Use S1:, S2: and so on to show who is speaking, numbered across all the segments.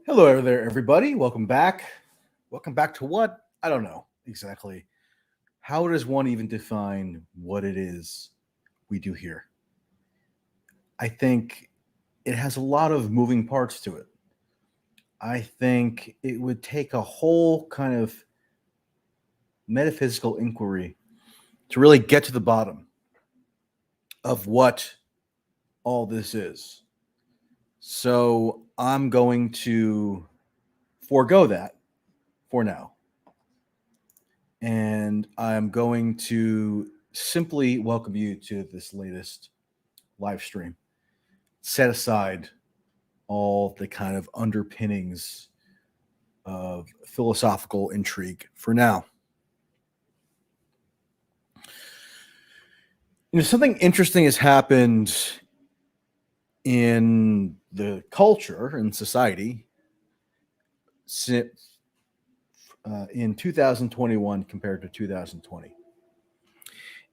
S1: Hello there, everybody. Welcome back. Welcome back to what? I don't know exactly. How does one even define what it is we do here? I think it has a lot of moving parts to it. I think it would take a whole kind of metaphysical inquiry to really get to the bottom of what all this is. So I'm going to forego that for now. And I'm going to simply welcome you to this latest live stream. Set aside all the kind of underpinnings of philosophical intrigue for now. Something interesting has happened in the culture and society in 2021 compared to 2020.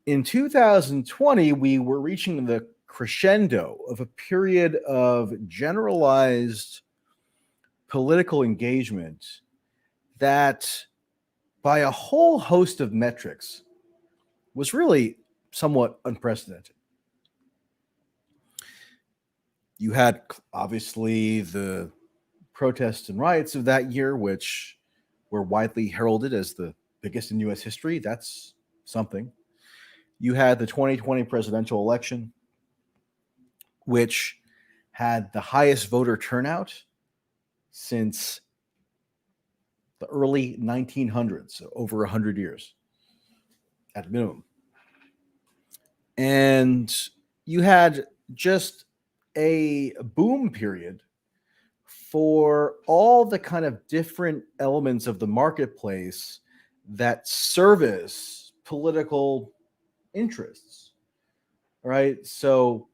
S1: In 2020, we were reaching the crescendo of a period of generalized political engagement that, by a whole host of metrics, was really somewhat unprecedented. You had, obviously, the protests and riots of that year, which were widely heralded as the biggest in U.S. history. That's something. You had the 2020 presidential election, which had the highest voter turnout since the early 1900s, so over 100 years at minimum. And you had just a boom period for all the kind of different elements of the marketplace that service political interests, right? So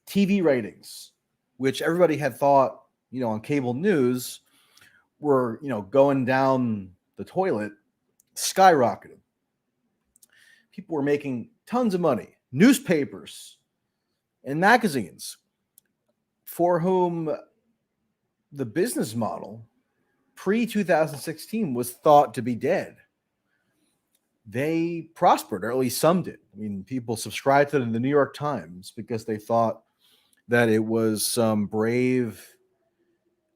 S1: TV ratings, which everybody had thought, on cable news were, going down the toilet, skyrocketed. People were making tons of money. Newspapers and magazines, for whom the business model pre-2016 was thought to be dead, they prospered, or at least some did. I mean, people subscribed to the New York Times because they thought that it was some brave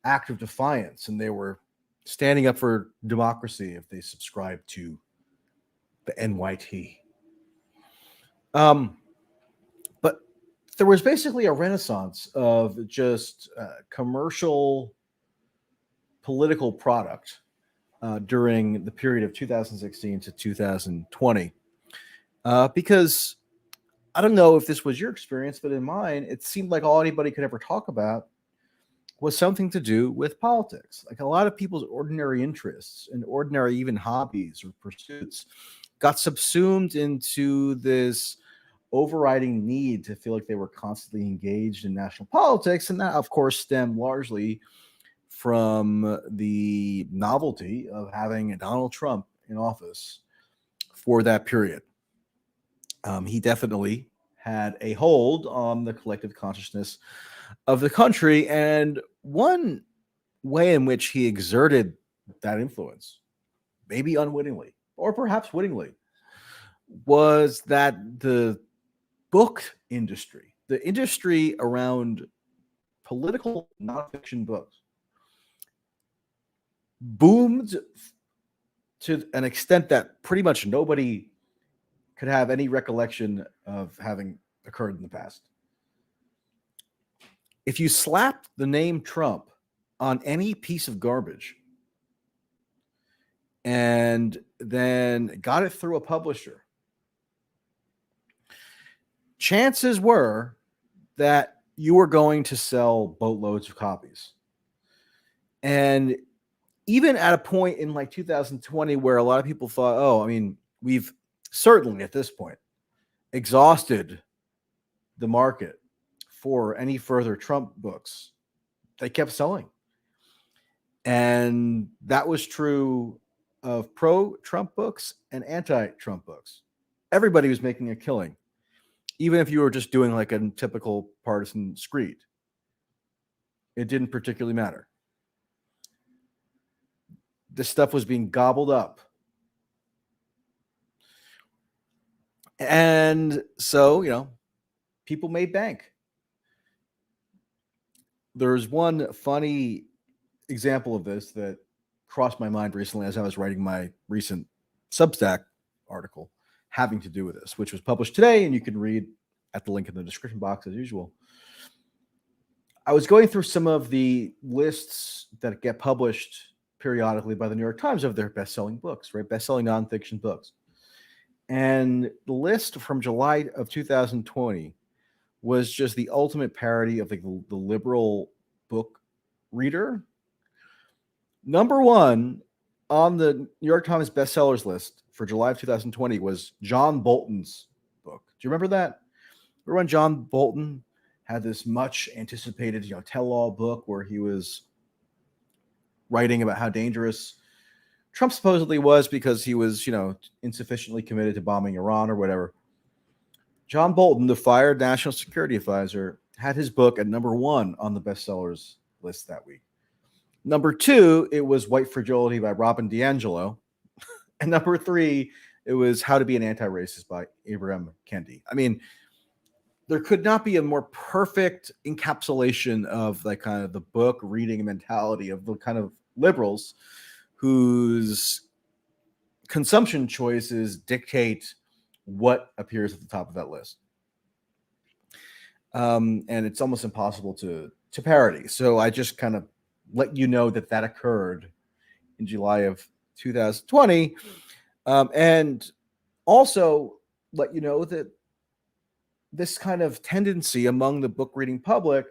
S1: act of defiance, and they were standing up for democracy if they subscribed to the NYT. But there was basically a renaissance of just commercial political product during the period of 2016 to 2020. Because I don't know if this was your experience, but in mine, it seemed like all anybody could ever talk about was something to do with politics. Like a lot of people's ordinary interests and ordinary even hobbies or pursuits got subsumed into this overriding need to feel like they were constantly engaged in national politics. And that, of course, stemmed largely from the novelty of having Donald Trump in office for that period. He definitely had a hold on the collective consciousness of the country. And one way in which he exerted that influence, maybe unwittingly or perhaps wittingly, was that the book industry, the industry around political nonfiction books, boomed to an extent that pretty much nobody could have any recollection of having occurred in the past. If you slapped the name Trump on any piece of garbage and then got it through a publisher, chances were that you were going to sell boatloads of copies. And even at a point in like 2020 where a lot of people thought, we've certainly at this point exhausted the market for any further Trump books, they kept selling. And that was true of pro-Trump books and anti-Trump books. Everybody was making a killing, even if you were just doing like a typical partisan screed. It didn't particularly matter. This stuff was being gobbled up. And so, people made bank. There's one funny example of this that crossed my mind recently as I was writing my recent Substack article having to do with this, which was published today, and you can read at the link in the description box as usual. I was going through some of the lists that get published periodically by the New York Times of their best-selling books, right? Best-selling nonfiction books. And the list from July of 2020 was just the ultimate parody of the liberal book reader. Number one on the New York Times bestsellers list for July of 2020 was John Bolton's book. Do you remember that? Remember when John Bolton had this much anticipated, tell-all book where he was writing about how dangerous Trump supposedly was because he was, insufficiently committed to bombing Iran or whatever. John Bolton, the fired national security advisor, had his book at number one on the bestsellers list that week. Number two, it was White Fragility by Robin DiAngelo. And number three, it was How to Be an Antiracist by Ibram Kendi. I mean, there could not be a more perfect encapsulation of like kind of the book reading mentality of the kind of liberals whose consumption choices dictate what appears at the top of that list. And it's almost impossible to parody. So I just kind of let you know that occurred in July of 2020. And also let you know that this kind of tendency among the book reading public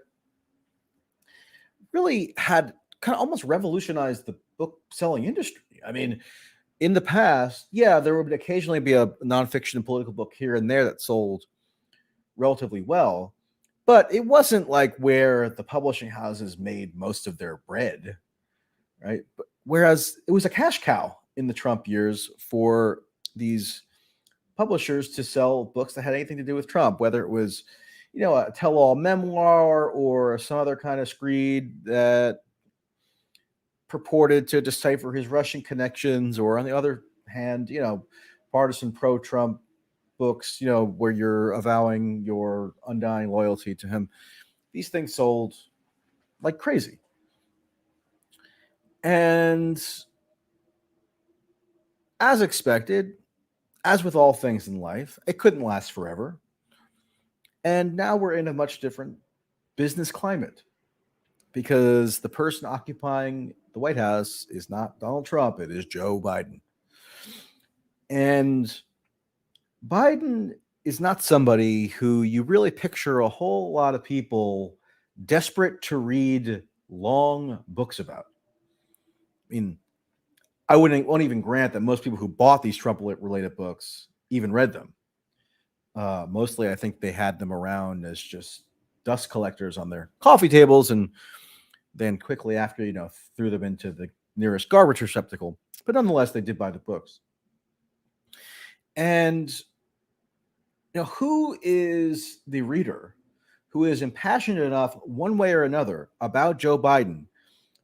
S1: really had kind of almost revolutionized the book selling industry. I mean, in the past, there would occasionally be a nonfiction and political book here and there that sold relatively well, but it wasn't like where the publishing houses made most of their bread, right? But whereas it was a cash cow in the Trump years for these publishers to sell books that had anything to do with Trump, whether it was, a tell-all memoir or some other kind of screed that purported to decipher his Russian connections, or on the other hand, partisan pro-Trump books, where you're avowing your undying loyalty to him. These things sold like crazy. And as expected, as with all things in life, it couldn't last forever. And now we're in a much different business climate because the person occupying the White House is not Donald Trump, it is Joe Biden. And Biden is not somebody who you really picture a whole lot of people desperate to read long books about. I mean, I won't even grant that most people who bought these Trump-related books even read them. Mostly, I think they had them around as just dust collectors on their coffee tables, and then quickly after, threw them into the nearest garbage receptacle. But nonetheless, they did buy the books. And who is the reader who is impassioned enough one way or another about Joe Biden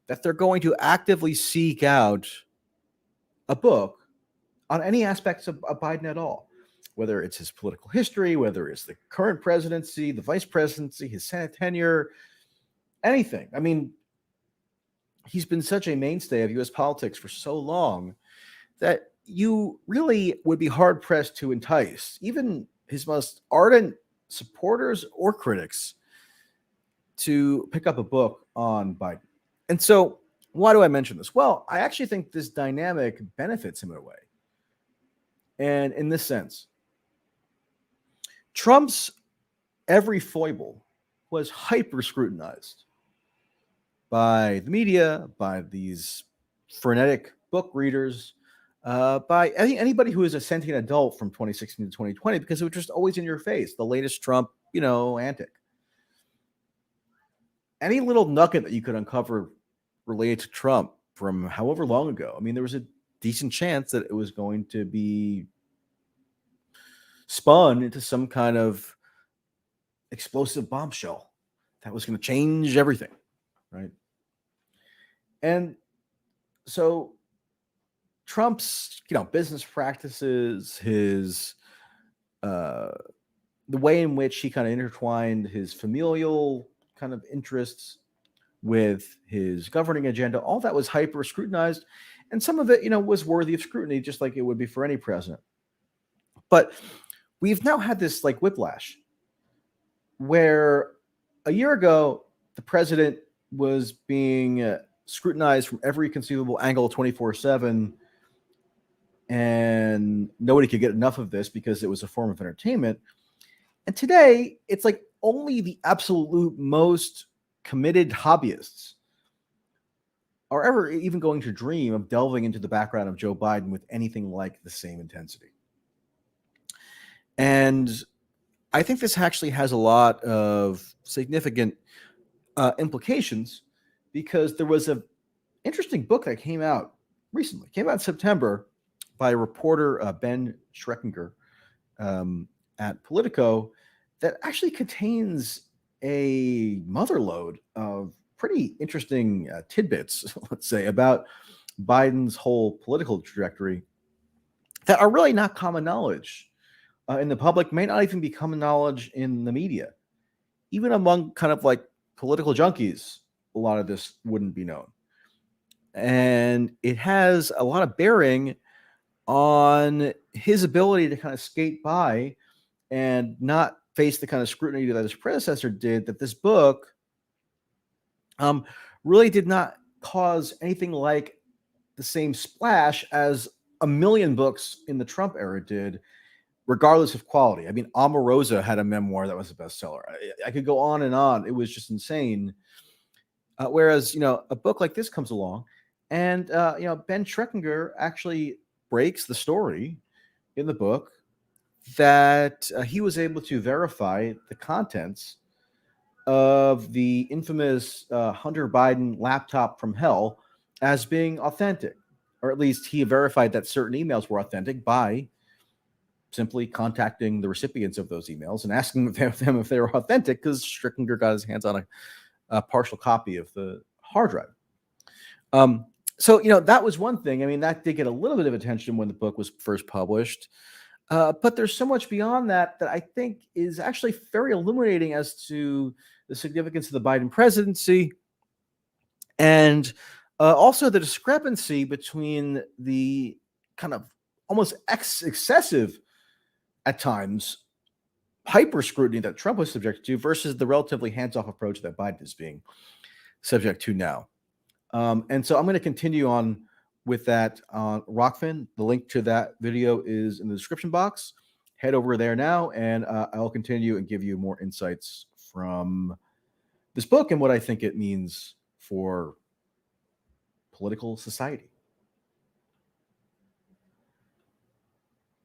S1: that they're going to actively seek out a book on any aspects of Biden at all, whether it's his political history, whether it's the current presidency, the vice presidency, his Senate tenure, anything. I mean, he's been such a mainstay of U.S. politics for so long that you really would be hard-pressed to entice even his most ardent supporters or critics to pick up a book on Biden. And so why do I mention this? Well, I actually think this dynamic benefits him in a way. And in this sense, Trump's every foible was hyper scrutinized by the media, by these frenetic book readers, by anybody who is a sentient adult from 2016 to 2020, because it was just always in your face, the latest Trump, antic. Any little nugget that you could uncover related to Trump from however long ago, I mean, there was a decent chance that it was going to be spun into some kind of explosive bombshell that was going to change everything, right? And so Trump's, business practices, his uh, the way in which he kind of intertwined his familial kind of interests with his governing agenda, all that was hyper scrutinized, and some of it, was worthy of scrutiny, just like it would be for any president. But we've now had this like whiplash, where a year ago the president was being scrutinized from every conceivable angle 24/7, and nobody could get enough of this because it was a form of entertainment. And today, it's like only the absolute most committed hobbyists are ever even going to dream of delving into the background of Joe Biden with anything like the same intensity. And I think this actually has a lot of significant implications, because there was an interesting book that came out recently, came out in September, by reporter Ben Schreckinger at Politico, that actually contains a motherload of pretty interesting tidbits, let's say, about Biden's whole political trajectory that are really not common knowledge in the public, may not even be common knowledge in the media. Even among kind of like political junkies, a lot of this wouldn't be known. And it has a lot of bearing on his ability to kind of skate by and not face the kind of scrutiny that his predecessor did, that this book really did not cause anything like the same splash as a million books in the Trump era did, regardless of quality. I mean, Omarosa had a memoir that was a bestseller. I could go on and on. It was just insane. Whereas, a book like this comes along, and, Ben Schreckinger actually breaks the story in the book that he was able to verify the contents of the infamous Hunter Biden laptop from hell as being authentic, or at least he verified that certain emails were authentic by simply contacting the recipients of those emails and asking them if they were authentic, because Schreckinger got his hands on a partial copy of the hard drive. So, that was one thing. I mean, that did get a little bit of attention when the book was first published. But there's so much beyond that I think is actually very illuminating as to the significance of the Biden presidency, and also the discrepancy between the kind of almost excessive, at times, hyper scrutiny that Trump was subject to versus the relatively hands-off approach that Biden is being subject to now. And so I'm going to continue on with that on Rockfin. The link to that video is in the description box. Head over there now, and I'll continue and give you more insights from this book and what I think it means for political society.